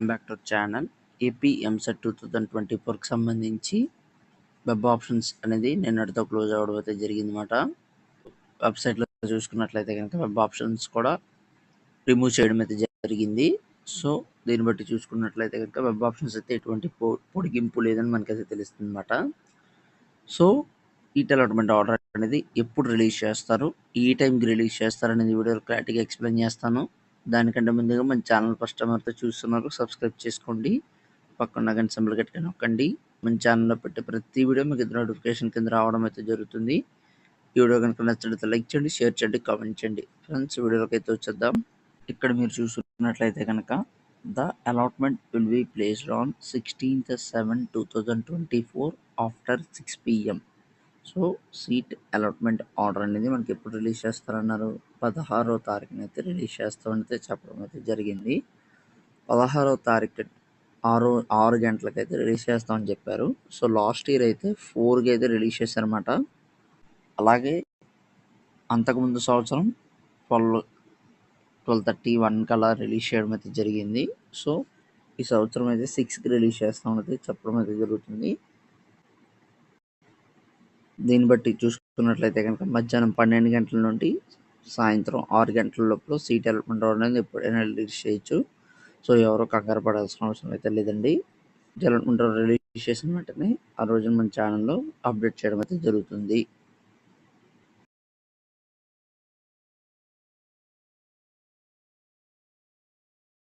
Back to channel. AP EAMCET 2024కి సంబంధించి web options అనేది నిన్నటితో క్లోజ్ అవ్వడం అయితే జరిగిందన్నమాట. వెబ్సైట్లో చూసుకున్నట్లయితే కనుక వెబ్ ఆప్షన్స్ కూడా రిమూవ్ చేయడం అయితే జరిగింది. సో దీన్ని బట్టి చూసుకున్నట్లయితే కనుక వెబ్ ఆప్షన్స్ అయితే ఎటువంటి పొడిగింపు లేదని మనకైతే తెలుస్తుంది అనమాట. సో ఈట్ అలాట్మెంట్ ఆర్డర్ అనేది ఎప్పుడు రిలీజ్ చేస్తారు, ఈ టైంకి రిలీజ్ చేస్తారు అనేది వీడియోలో క్లారిటీగా ఎక్స్ప్లెయిన్ చేస్తాను. దానికంటే ముందుగా మన ఛానల్ ఫస్ట్ టైం ఎవరైతే చూస్తున్నారు సబ్స్క్రైబ్ చేసుకోండి, పక్కన గంట సింబల్ గట్టిగా నొక్కండి. మన ఛానల్లో పెట్టే ప్రతి వీడియో మీకు నోటిఫికేషన్ కింద రావడం అయితే జరుగుతుంది. ఈ వీడియో కనుక నచ్చినట్లయితే లైక్ చేయండి, షేర్ చేయండి, కామెంట్ చేయండి. ఫ్రెండ్స్ వీడియోలోకి అయితే వచ్చేద్దాం. ఇక్కడ మీరు చూసుకున్నట్లయితే కనుక the allotment will be placed on 16/7/2024 after 6 PM. So seat allotment order అనేది మనకి ఎప్పుడు రిలీజ్ చేస్తారన్నారు, 16వ తారీఖున అయితే రిలీజ్ చేస్తామని చెప్పడం అయితే జరిగింది. 16వ తారీఖు 6 గంటలకైతే రిలీజ్ చేస్తామని చెప్పారు. సో లాస్ట్ ఇయర్ అయితే 4కి అయితే రిలీజ్ చేశారన్నమాట. అలాగే అంతకుముందు సంవత్సరం 12:31 కల్లా రిలీజ్ చేయడం అయితే జరిగింది. సో ఈ సంవత్సరం అయితే 6కి రిలీజ్ చేస్తామని చెప్పడం అయితే జరుగుతుంది. దీన్ని బట్టి చూసుకున్నట్లయితే కనుక మధ్యాహ్నం 12 గంటల నుండి సాయంత్రం 6 గంటల లోపల సీట్ అలాట్మెంట్ అనేది ఎప్పుడైనా రిలీజ్ చేయొచ్చు. సో ఎవరో కంగారు పడాల్సిన అవసరం అయితే లేదండి. అలాట్మెంట్ రిలీజ్ చేసిన వెంటనే ఆ రోజున మన ఛానల్లో అప్డేట్ చేయడం అయితే జరుగుతుంది.